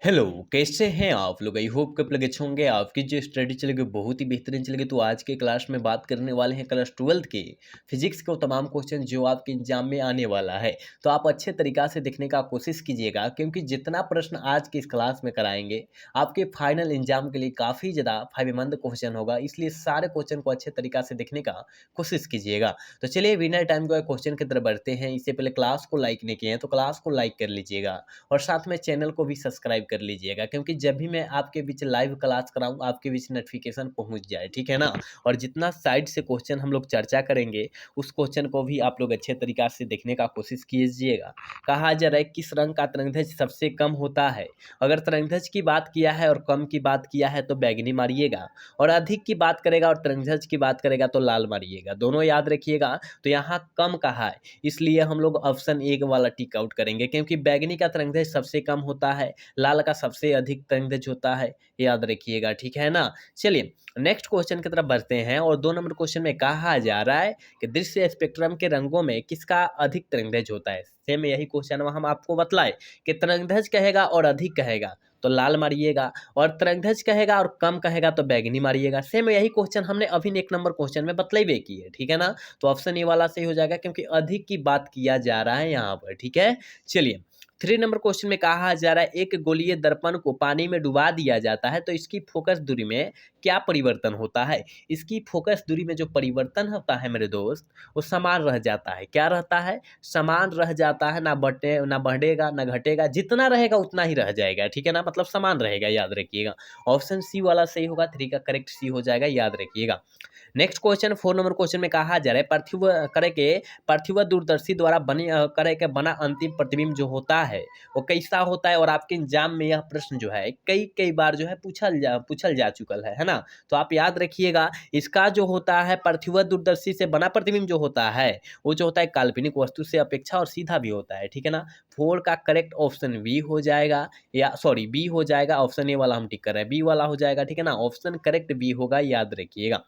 Hello, कैसे हैं आप लोग? आई होप कि आप लोग अच्छे होंगे। आपकी जो स्टडी चलेगी बहुत ही बेहतरीन चलेगी। तो आज के क्लास में बात करने वाले हैं क्लास 12th के फिजिक्स के वो तमाम क्वेश्चन जो आपके एग्जाम में आने वाला है। तो आप अच्छे तरीक़ा से देखने का कोशिश कीजिएगा, क्योंकि जितना प्रश्न आज की इस क्लास में कराएँगे, आपके फाइनल एग्जाम के लिए काफ़ी ज़्यादा फ़ायदेमंद क्वेश्चन होगा। इसलिए सारे क्वेश्चन को अच्छे तरीक़ा से देखने का कोशिश कीजिएगा। तो चलिए बिना टाइम गवाए क्वेश्चन की तरफ बढ़ते हैं। इससे पहले क्लास को लाइक नहीं किए हैं तो क्लास को लाइक कर लीजिएगा और साथ में चैनल को भी सब्सक्राइब कर लीजिएगा, क्योंकि जब भी मैं आपके बीच लाइव क्लास कराऊँ आपके बीच नोटिफिकेशन पहुँच जाए, ठीक है ना? और जितना साइड से क्वेश्चन हम लोग चर्चा करेंगे, उस क्वेश्चन को भी आप लोग अच्छे तरीक़ा से देखने का कोशिश कीजिएगा। कहा जा रहा है किस रंग का तरंगदैर्घ्य सबसे कम होता है? अगर तरंगदैर्घ्य की बात किया है और कम की बात किया है तो बैंगनी मारिएगा, और अधिक की बात करेगा और तरंगदैर्घ्य की बात करेगा तो लाल मारिएगा। दोनों याद रखिएगा। तो यहाँ कम कहा है, इसलिए हम लोग ऑप्शन ए वाला टिक आउट करेंगे, क्योंकि बैंगनी का तरंगदैर्घ्य सबसे कम होता है, लाल का सबसे अधिक तरंगदैर्घ्य होता है। याद रखिएगा, ठीक है ना? चलिए नेक्स्ट क्वेश्चन की तरफ बढ़ते हैं। और 2 नंबर क्वेश्चन में कहा जा रहा है कि दृश्य स्पेक्ट्रम के रंगों में किसका अधिक तरंगदैर्घ्य होता है? सेम यही क्वेश्चन हम आपको बतलाए कि तरंगदैर्घ्य कहेगा और अधिक कहेगा तो लाल मारिएगा, और तरंगदैर्घ्य कहेगा और कम कहेगा तो बैंगनी मारिएगा। सेम यही क्वेश्चन हमने अभी 1 नंबर क्वेश्चन में बतलाइबे की है, ठीक है ना? तो ऑप्शन ए वाला सही हो जाएगा, क्योंकि अधिक की बात किया जा रहा है यहाँ पर, ठीक है? चलिए 3 नंबर क्वेश्चन में कहा जा रहा है एक गोलीय दर्पण को पानी में डुबा दिया जाता है तो इसकी फोकस दूरी में क्या परिवर्तन होता है? इसकी फोकस दूरी में जो परिवर्तन होता है मेरे दोस्त, वो समान रह जाता है। क्या रहता है? समान रह जाता है, ना बढ़ेगा ना घटेगा, जितना रहेगा उतना ही रह जाएगा, ठीक है ना? मतलब समान रहेगा, याद रखिएगा। ऑप्शन सी वाला सही होगा, 3 का करेक्ट सी हो जाएगा, याद रखिएगा। नेक्स्ट क्वेश्चन 4 नंबर क्वेश्चन में कहा जा रहा है पृथ्वी दूरदर्शी द्वारा करे के बना अंतिम प्रतिबिंब जो होता है वो कैसा होता है? और आपके एग्जाम में यह प्रश्न जो है कई बार जो है पूछल जा चुकल है ना? तो आप याद रखिएगा, इसका जो होता है पृथ्वी दूरदर्शी से बना प्रतिबिंब जो होता है, वो जो होता है काल्पनिक वस्तु से अपेक्षा और सीधा भी होता है, ठीक है ना? 4 का करेक्ट ऑप्शन बी हो जाएगा, या सॉरी बी हो जाएगा। ऑप्शन ए वाला हम टिक कर रहे हैं, बी वाला हो जाएगा, ठीक है ना? ऑप्शन करेक्ट बी होगा, याद रखिएगा।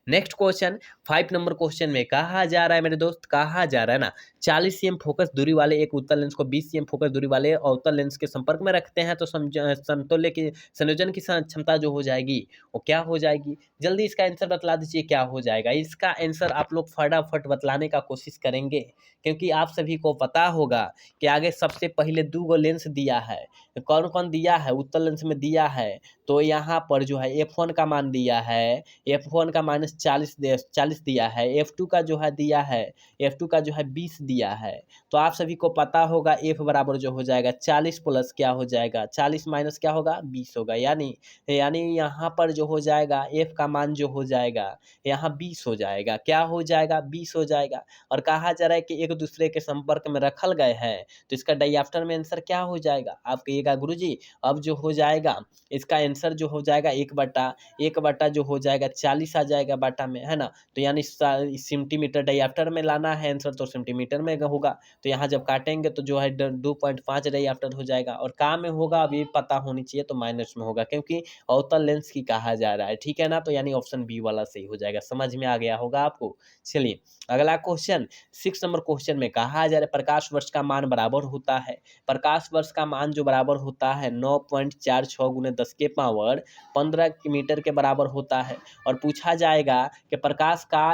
नेक्स्ट क्वेश्चन 5 नंबर क्वेश्चन में कहा जा रहा है मेरे दोस्त, कहा जा रहा है ना 40 सीएम फोकस दूरी वाले एक उत्तल लेंस को 20 सीएम फोकस दूरी वाले अवतल लेंस के संपर्क में रखते हैं तो समतुल्य की संयोजन की क्षमता जो हो जाएगी वो क्या हो जाएगी? जल्दी इसका आंसर बतला दीजिए, क्या हो जाएगा? इसका आंसर आप लोग फटाफट बतलाने का कोशिश करेंगे, क्योंकि आप सभी को पता होगा कि आगे सबसे पहले 2 गो लेंस दिया है। कौन कौन दिया है? उत्तल लेंस में दिया है, तो यहाँ पर जो है f1 का मान दिया है, f1 का माइनस 40 दिया है, f2 का जो है दिया है, f2 का जो है 20 दिया है। तो आप सभी को पता होगा f बराबर जो हो जाएगा 40 प्लस क्या हो जाएगा, 40 माइनस क्या होगा, 20 होगा। यानी यानी यहाँ पर जो हो जाएगा f का मान जो हो जाएगा यहाँ 20 हो जाएगा। क्या हो जाएगा? 20 हो जाएगा। और कहा जा रहा है कि एक दूसरे के संपर्क में रखल गए हैं, तो इसका डाइऑप्टर में आंसर क्या हो जाएगा? आप कहिएगा गुरुजी अब जो हो जाएगा इसका आंसर जो हो जाएगा 1/1 जो हो जाएगा 40 आ जाएगा बाटा में, है ना? तो यानी सेंटीमीटर डाइऑप्टर में लाना है आंसर, तो सेंटीमीटर में होगा। तो यहाँ जब काटेंगे तो जो है 2.5 डाइऑप्टर हो जाएगा। और कहाँ में होगा अब ये पता होनी चाहिए, तो माइनस में होगा, क्योंकि अवतल लेंस की कहा जा रहा है, ठीक है ना? तो यानी ऑप्शन बी वाला सही हो जाएगा। समझ में आ गया होगा आपको। चलिए अगला क्वेश्चन 6 नंबर क्वेश्चन में कहा जा रहा है प्रकाश वर्ष का मान बराबर होता है। प्रकाश वर्ष का मान जो बराबर होता है 9.46 गुने 10 के पावर 15 मीटर के बराबर होता है। और पूछा जाएगा कि प्रकाश का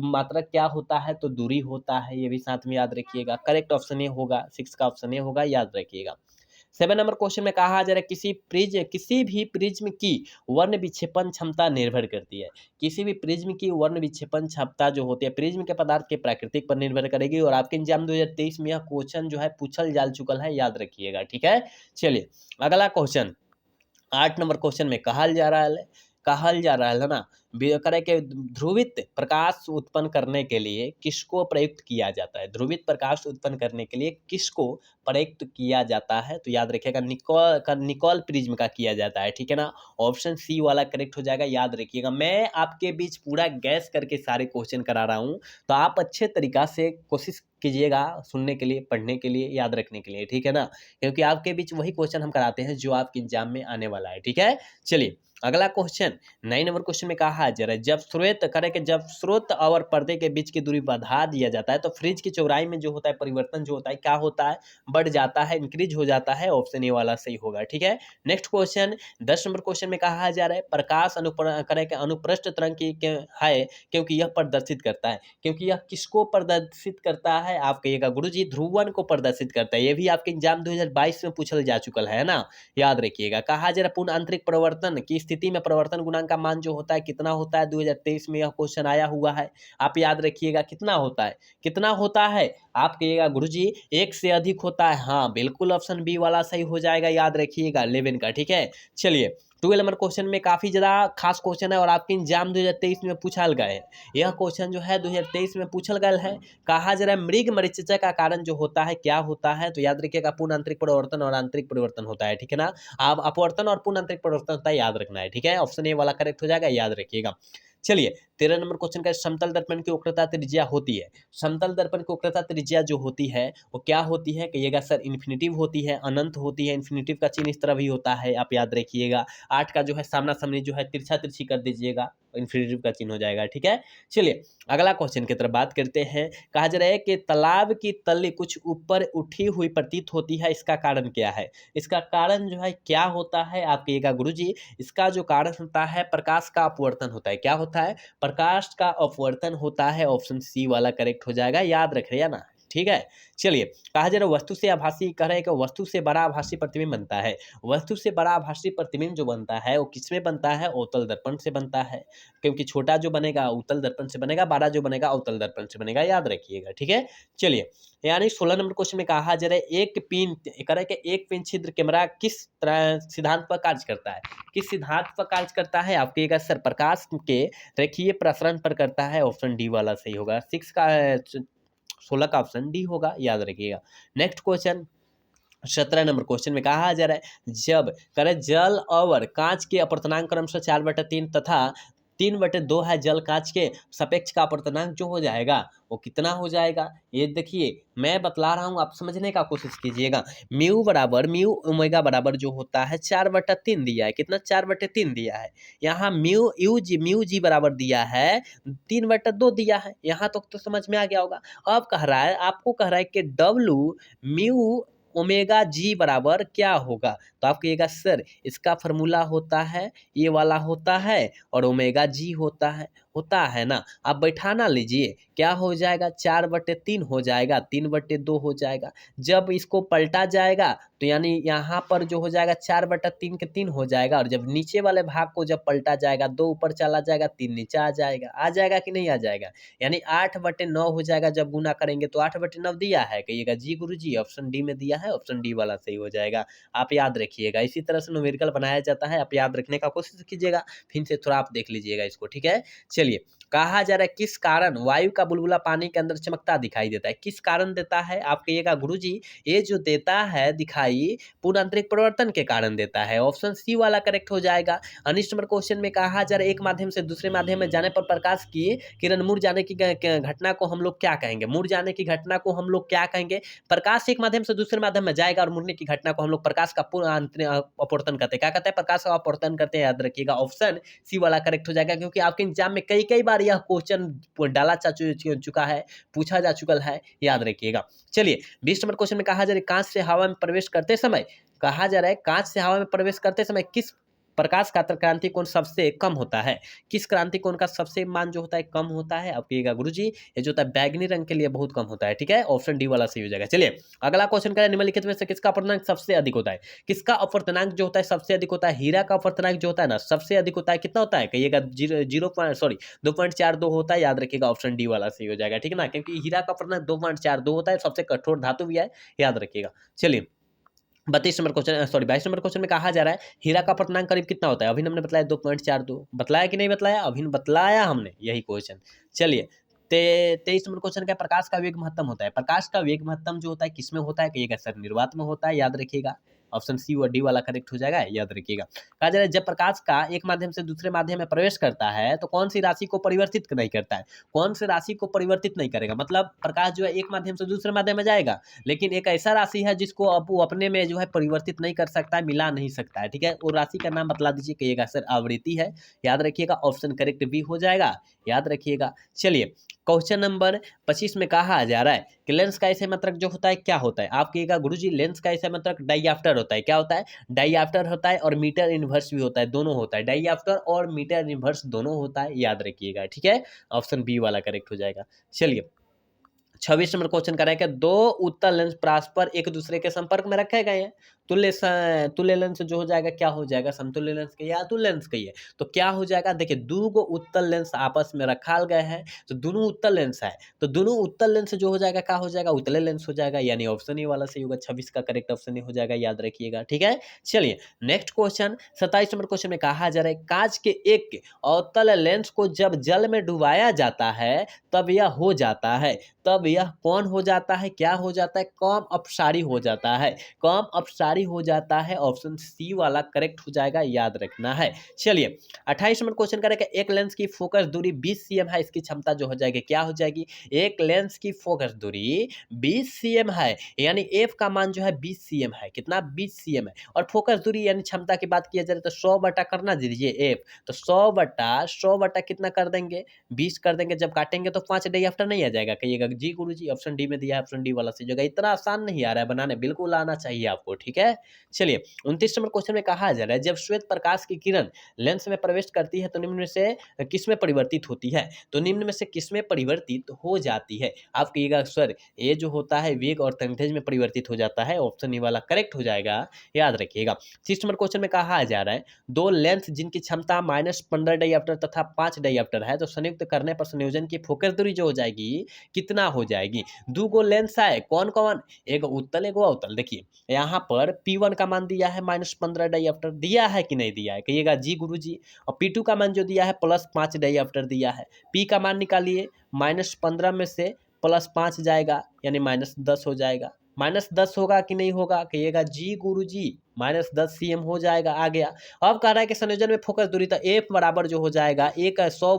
मात्रक क्या होता है, तो दूरी होता है। ये भी साथ में याद रखिएगा। करेक्ट ऑप्शन ए होगा, 6 का ऑप्शन ए होगा, याद रखिएगा। 7 नंबर क्वेश्चन में कहा जा रहा है किसी भी प्रिज्म की वर्ण विक्षेपण क्षमता निर्भर करती है। किसी भी प्रिज्म की वर्ण विक्षेपण क्षमता जो होती है प्रिज्म के पदार्थ के प्राकृतिक पर निर्भर करेगी। और आपके एग्जाम 2023 में यह क्वेश्चन जो है पूछल जा चुकल है, याद रखिएगा, ठीक है? चलिए अगला क्वेश्चन 8 नंबर क्वेश्चन में कहल जा रहा है ना करे के ध्रुवित प्रकाश उत्पन्न करने के लिए किसको प्रयुक्त किया जाता है? ध्रुवित प्रकाश उत्पन्न करने के लिए किसको प्रयुक्त किया जाता है? तो याद रखिएगा निकोल प्रिज्म का किया जाता है, ठीक है ना? ऑप्शन सी वाला करेक्ट हो जाएगा, याद रखिएगा। मैं आपके बीच पूरा गैस करके सारे क्वेश्चन करा रहा हूँ, तो आप अच्छे तरीका से कोशिश कीजिएगा सुनने के लिए, पढ़ने के लिए, याद रखने के लिए, ठीक है ना? क्योंकि आपके बीच वही क्वेश्चन हम कराते हैं जो आपके एग्जाम में आने वाला है, ठीक है? चलिए अगला क्वेश्चन 9 नंबर क्वेश्चन में कहा कहा जा रहा है जब स्रोत और पर्दे के बीच की दूरी बढ़ा दिया जाता है तो फ्रिज की चौड़ाई में जो होता है परिवर्तन जो होता है क्या होता है, बढ़ जाता है, इंक्रीज हो जाता है। ऑप्शन ए वाला सही होगा। ठीक है, नेक्स्ट क्वेश्चन 10 नंबर क्वेश्चन में कहा जा रहा है प्रकाश अनुप्रस्थ तरंग की है क्योंकि यह प्रदर्शित करता है। क्योंकि यह किसको प्रदर्शित करता है, आप कहिएगा गुरुजी ध्रुवन को प्रदर्शित करता है। ये भी आपके एग्जाम 2022 में पूछल जा चुका है ना, याद रखिएगा। कहा जरा पूर्ण आंतरिक परिवर्तन की स्थिति में परिवर्तन गुणांक का मान जो होता है कितना होता है, 2023 में यह क्वेश्चन आया हुआ है। आप याद रखिएगा कितना होता है, कितना होता है, आप कहिएगा गुरुजी 1 से अधिक होता है। हाँ बिल्कुल, ऑप्शन बी वाला सही हो जाएगा, याद रखिएगा 11 का। ठीक है, चलिए 12 नंबर क्वेश्चन में काफी ज्यादा खास क्वेश्चन है और आपके एग्जाम 2023 में पूछल गए है। यह क्वेश्चन जो है 2023 में पूछल गया है। कहा जरा मृग मरीचिका का कारण जो होता है क्या होता है, तो याद रखिएगा पूर्ण आंतरिक परिवर्तन और आंतरिक परिवर्तन होता है। ठीक है ना, आप अपवर्तन और पूर्ण आंतरिक परिवर्तन होता है, याद रखना है। ठीक है, ऑप्शन ए वाला करेक्ट हो जाएगा, याद रखिएगा। चलिए 13 नंबर क्वेश्चन का समतल दर्पण की वक्रता त्रिज्या होती है। समतल दर्पण की वक्रता त्रिज्या जो होती है वो क्या होती है, कहिएगा सर इन्फिनिटिव होती है, अनंत होती है। इन्फिनिटिव का चिन्ह इस तरह भी होता है, आप याद रखिएगा। 8 का जो है सामना सामनी जो है तिरछा तिरछी कर दीजिएगा, इन्फिनिटिव का चिन्ह हो जाएगा। ठीक है, चलिए अगला क्वेश्चन की तरफ बात करते हैं। कहा जा रहा है कि तालाब की तली कुछ ऊपर उठी हुई प्रतीत होती है, इसका कारण क्या है। इसका कारण जो है क्या होता है, आप कहिएगा गुरुजी इसका जो कारण होता है प्रकाश का अपवर्तन होता है। क्या होता है, प्रकाश का अपवर्तन होता है। ऑप्शन सी वाला करेक्ट हो जाएगा, याद रख रहे हैं ना। ठीक है, चलिए कहा जा रहा है वस्तु से आभासी, कह रहे हैं कि वस्तु से बड़ा आभासी प्रतिबिंब बनता है। वस्तु से बड़ा आभासी प्रतिबिंब जो बनता है वो किसमें बनता है, अवतल दर्पण से बनता है। क्योंकि छोटा जो बनेगा उत्तल दर्पण से बनेगा, बड़ा जो बनेगा अवतल दर्पण से बनेगा, याद रखिएगा। ठीक है, चलिए यानी 16 नंबर क्वेश्चन में कहा जा रहा है एक पिन कह रहा है कि एक पिन छिद्र कैमरा किस तरह सिद्धांत पर कार्य करता है। किस सिद्धांत पर कार्य करता है, आप कहिएगा सर प्रकाश के रेखीय प्रसरण पर करता है। ऑप्शन डी वाला सही होगा। 16 का ऑप्शन डी होगा, याद रखिएगा। नेक्स्ट क्वेश्चन 17 नंबर क्वेश्चन में कहा जा रहा है जब करे जल और कांच के अपवर्तनांक क्रमशः 4/3 तथा 3/2 है, जल कांच के सापेक्ष का अपवर्तनांक जो हो जाएगा वो कितना हो जाएगा। ये देखिए मैं बतला रहा हूँ, आप समझने का कोशिश कीजिएगा। म्यू ओमेगा बराबर जो होता है 4/3 दिया है, कितना 4/3 दिया है। यहाँ म्यू जी बराबर दिया है 3/2 दिया है। यहाँ तक तो समझ में आ गया होगा। अब कह रहा है, आपको कह रहा है कि डब्लू म्यू ओमेगा जी बराबर क्या होगा, तो आप कहिएगा सर इसका फॉर्मूला होता है ये वाला होता है और ओमेगा जी होता है ना। आप बैठाना लीजिए, क्या हो जाएगा 4/3 हो जाएगा, 3/2 हो जाएगा। जब इसको पलटा जाएगा तो यानी यहाँ पर जो हो जाएगा 4/3 के 3 हो जाएगा, और जब नीचे वाले भाग को जब पलटा जाएगा 2 ऊपर चला जाएगा 3 नीचे आ जाएगा कि नहीं आ जाएगा। यानी 8/9 हो जाएगा जब गुना करेंगे, तो 8/9 दिया है, कहिएगा जी गुरुजी ऑप्शन डी में दिया है, ऑप्शन डी वाला सही हो जाएगा। आप याद रखिएगा, इसी तरह से न्यूमेरिकल बनाया जाता है, आप याद रखने का कोशिश कीजिएगा। फिर से थोड़ा आप देख लीजिएगा इसको। ठीक है, चलिए कहा जा रहा है किस कारण वायु का बुलबुला पानी के अंदर चमकता दिखाई देता है। किस कारण देता है, आप कहिएगा गुरुजी ये जो देता है दिखाई पूर्ण आंतरिक परिवर्तन के कारण देता है। ऑप्शन सी वाला करेक्ट हो जाएगा। 19 नंबर क्वेश्चन में कहा जा रहा है एक माध्यम से दूसरे माध्यम में जाने पर प्रकाश की किरण मुड़ जाने की घटना को हम लोग क्या कहेंगे। मुड़ जाने की घटना को हम लोग क्या कहेंगे, प्रकाश एक माध्यम से दूसरे माध्यम में जाएगा और मुड़ने की घटना को हम लोग प्रकाश का पूर्ण अपवर्तन करते हैं। क्या कहते हैं, प्रकाश का अपवर्तन करते हैं, याद रखिएगा। ऑप्शन सी वाला करेक्ट हो जाएगा, क्योंकि आपके एग्जाम में कई बार यह क्वेश्चन डाला जा चुका है, पूछा जा चुका है, याद रखिएगा। चलिए 20 नंबर क्वेश्चन में कहा जा रहा है कांच से हवा में प्रवेश करते समय, कहा जा रहा है कांच से हवा में प्रवेश करते समय किस प्रकाश का क्रांति कोण सबसे कम होता है। किस क्रांति कोण का सबसे मान जो होता है कम होता है, आप कहिएगा गुरुजी ये जो होता है बैगनी रंग के लिए बहुत कम होता है। ठीक है, ऑप्शन डी वाला सही हो जाएगा। चलिए अगला क्वेश्चन का निम्नलिखित में से किसका अपवर्तनांक सबसे अधिक होता है। किसका अपवर्तनांक जो होता है सबसे अधिक होता है, हीरा का अपवर्तनांक जो होता है ना सबसे अधिक होता है। कितना होता है, कहिएगा 2.42 होता है, याद रखिएगा। ऑप्शन डी वाला सही हो जाएगा। ठीक है ना, क्योंकि हीरा का अपवर्तनांक 2.42 होता है, सबसे कठोर धातु भी है, याद रखिएगा। चलिए 22 नंबर क्वेश्चन में कहा जा रहा है हीरा का अपवर्तनांक करीब कितना होता है। अभी हमने बताया 2.42, बताया कि नहीं बताया, अभी बताया हमने यही क्वेश्चन। चलिए 23 नंबर क्वेश्चन का प्रकाश का वेग महत्तम होता है। प्रकाश का वेग महत्तम जो होता है किसमें होता है, कहिएगा सर निर्वात में होता है, याद रखिएगा। ऑप्शन सी और डी वाला करेक्ट हो जाएगा, याद रखिएगा। कहा जा रहा है जब प्रकाश का एक माध्यम से दूसरे माध्यम में प्रवेश करता है तो कौन सी राशि को परिवर्तित नहीं करता है, कौन सी राशि को परिवर्तित नहीं करेगा, मतलब प्रकाश जो है एक माध्यम से दूसरे माध्यम में जाएगा, लेकिन एक ऐसा राशि है जिसको अब वो अपने में जो है परिवर्तित नहीं कर सकता है, मिला नहीं सकता है, ठीक है। वो राशि का नाम बतला दीजिए, कहिएगा सर आवृत्ति है, याद रखिएगा ऑप्शन करेक्ट बी हो जाएगा, याद रखिएगा। चलिए क्वेश्चन नंबर 25 में कहा जा रहा है कि लेंस का ऐसे मात्रक जो होता है क्या होता है, आप कहिएगा गुरुजी लेंस का ऐसे मात्रक डाइऑप्टर होता है, क्या होता है, डाइऑप्टर होता है, और मीटर इनवर्स भी होता है, दोनों होता है, डाइऑप्टर और मीटर इनवर्स दोनों होता है, याद रखिएगा, ठीक है। ऑप्शन बी वाला करेक्ट हो जाएगा। चलिए 26 नंबर क्वेश्चन कर रहा है कि दो उत्तल लेंस परस्पर एक दूसरे के संपर्क में रखे गए हैं, तुल्य लेंस जो हो जाएगा क्या हो जाएगा, समतुल्य लेंस कहिए या तुल्य लेंस कहिए, तो क्या हो जाएगा, देखिए दो गो उत्तल लेंस आपस में रखा गए हैं, तो दोनों उत्तल लेंस है, तो दोनों उत्तल लेंस जो हो जाएगा क्या हो जाएगा, उत्तल लेंस हो जाएगा, यानी ऑप्शन ए वाला सही होगा, 26 का करेक्ट ऑप्शन ए हो जाएगा, याद रखिएगा, ठीक है। चलिए नेक्स्ट क्वेश्चन 27 नंबर क्वेश्चन में कहा जा रहा है कांच के एक अवतल लेंस को जब जल में डुबाया जाता है तब यह हो जाता है, तब यह कौन हो जाता है, क्या हो जाता है, कम अपसारी हो जाता है, कम अपसारी हो जाता है, ऑप्शन सी वाला करेक्ट हो जाएगा, याद रखना है। चलिए 28 नंबर क्वेश्चन करेंगे एक लेंस की फोकस दूरी 20 cm है, इसकी क्षमता जो हो जाएगी क्या हो जाएगी, एक लेंस की फोकस दूरी 20 cm है, यानी एफ का मान जो है 20 cm है, कितना 20 cm है, और फोकस दूरी यानी क्षमता की बात किया जाए तो 100 बटा करना दीजिए एफ, तो 100 बटा कितना कर देंगे 20 कर देंगे, जब काटेंगे तो 5 डाइऑप्टर नहीं आ जाएगा, कहिएगा जी गुरुजी ऑप्शन डी में दिया है, ऑप्शन डी वाला सही जगह, इतना आसान नहीं आ रहा है बनाने, बिल्कुल आना चाहिए आपको, ठीक है। चलिए 29 नंबर क्वेश्चन में कहा जा रहा है जब श्वेत प्रकाश की किरण लेंस में प्रवेश करती है तो निम्न में से किसमें परिवर्तित होती है, तो निम्न में से किसमें परिवर्तित हो जाती है, आप कहिएगा सर ये जो होता है वेग और तंगेज में परिवर्तित हो जाता है, ऑप्शन ए वाला करेक्ट हो जाएगा, याद रखिएगा। 30 नंबर क्वेश्चन में कहा जा रहा है दो लेंस जिनकी क्षमता -15 डाइऑप्टर तथा 5 डाइऑप्टर है तो संयुक्त करने पर संयोजन की फोकस दूरी जो हो जाएगी कितना हो जाएगी, दो गो लेंस है कौन कौन, एक उत्तल एक अवतल, देखिए यहाँ पर P1 का मान दिया है -15 डाइऑप्टर, दिया है कि नहीं दिया है, कहिएगा जी गुरुजी, और P2 का मान जो दिया है +5 डाइऑप्टर दिया है, P का मान निकालिए -15 में से +5 जाएगा यानी -10 हो जाएगा, -10 होगा कि नहीं होगा, कहिएगा जी गुरुजी, -10 cm हो जाएगा, आ गया। अब कह रहा है कि संयोजन में फोकस दूरी तो एफ बराबर जो हो जाएगा एक 100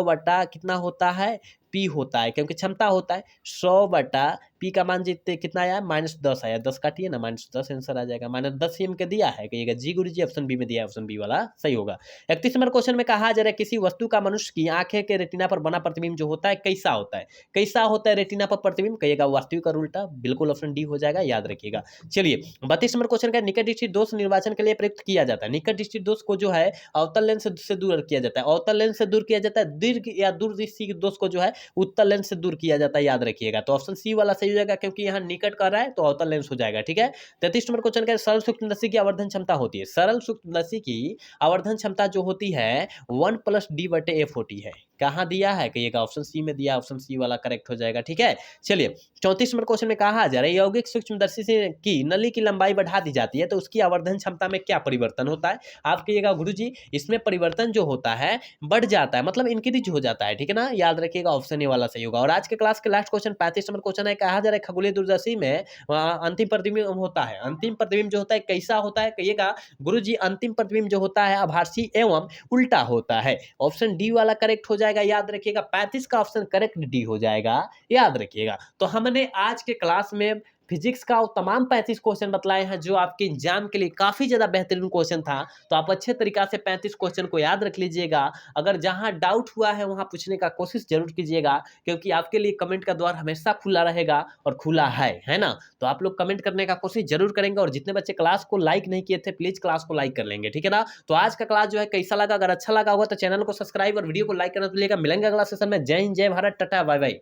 बटा कितना होता है पी होता है, क्योंकि क्षमता होता है 100 बटा पी का मान जीतते कितना आया -10 आया, 10 काटिए ना -10 आंसर आ जाएगा, -10 cm के दिया है, कहिएगा जी गुरुजी ऑप्शन बी में दिया है, ऑप्शन बी वाला सही होगा। 31 नंबर क्वेश्चन में कहा जा रहा है किसी वस्तु का मनुष्य की आंखें के रेटिना पर बना प्रतिबिंब जो होता है कैसा होता है, कैसा होता है रेटिना पर प्रतिबिंब, कहिएगा वास्तविक और उल्टा, बिल्कुल ऑप्शन डी हो जाएगा, याद रखिएगा। चलिए 32 नंबर क्वेश्चन का निकट दृष्टि दोष निर्वाचन के लिए प्रयुक्त किया जाता है, निकट दृष्टि दोष को जो है अवतल लेंस से दूर किया जाता है, अवतल लेंस से दूर किया जाता है, दीर्घ या दूर दृष्टि दोष को जो है उत्तल लेंस से दूर किया जाता है, याद रखिएगा, तो ऑप्शन सी वाला सही हो जाएगा, क्योंकि यहाँ निकट कर रहा है तो अवतल लेंस हो जाएगा, ठीक है। 33 नंबर क्वेश्चन का सरल सूक्ष्मदर्शी की आवर्धन क्षमता होती है, सरल सूक्ष्मदर्शी की आवर्धन क्षमता जो होती है 1 + d/f होती है, कहाँ दिया है, कहिएगा ऑप्शन सी में दिया, ऑप्शन सी वाला करेक्ट हो जाएगा, ठीक है। चलिए 34 नंबर क्वेश्चन में कहा जा रहा है यौगिक सूक्ष्मदर्शी से की नली की लंबाई बढ़ा दी जाती है तो उसकी आवर्धन क्षमता में क्या परिवर्तन होता है, आप कहिएगा गुरुजी इसमें परिवर्तन जो होता है बढ़ जाता है, मतलब इंक्रीज हो जाता है, ठीक है ना, याद रखिएगा ऑप्शन ए वाला सही होगा। और आज के क्लास के लास्ट क्वेश्चन 35 नंबर क्वेश्चन है, कहा जा रहा है खगोलीय दूरदर्शी में अंतिम प्रतिबिंब होता है, अंतिम प्रतिबिंब जो होता है कैसा होता है, कहिएगा गुरुजी अंतिम प्रतिबिंब जो होता है आभासी एवं उल्टा होता है, ऑप्शन डी वाला करेक्ट हो जाएगा, याद रखिएगा 35 का ऑप्शन करेक्ट डी हो जाएगा, याद रखिएगा। तो हमने आज के क्लास में फिजिक्स का वो तमाम 35 क्वेश्चन बतलाए हैं जो आपके एग्जाम के लिए काफ़ी ज़्यादा बेहतरीन क्वेश्चन था, तो आप अच्छे तरीका से 35 क्वेश्चन को याद रख लीजिएगा, अगर जहां डाउट हुआ है वहां पूछने का कोशिश जरूर कीजिएगा, क्योंकि आपके लिए कमेंट का द्वार हमेशा खुला रहेगा और खुला है ना, तो आप लोग कमेंट करने का कोशिश जरूर करेंगे, और जितने बच्चे क्लास को लाइक नहीं किए थे प्लीज़ क्लास को लाइक कर लेंगे, ठीक है ना। तो आज का क्लास जो है कैसा लगा, अगर अच्छा लगा होगा तो चैनल को सब्सक्राइब और वीडियो को लाइक करना तो मिलेगा, मिलेंगे अगला सेशन में, जय हिंद जय भारत, टाटा बाय बाय।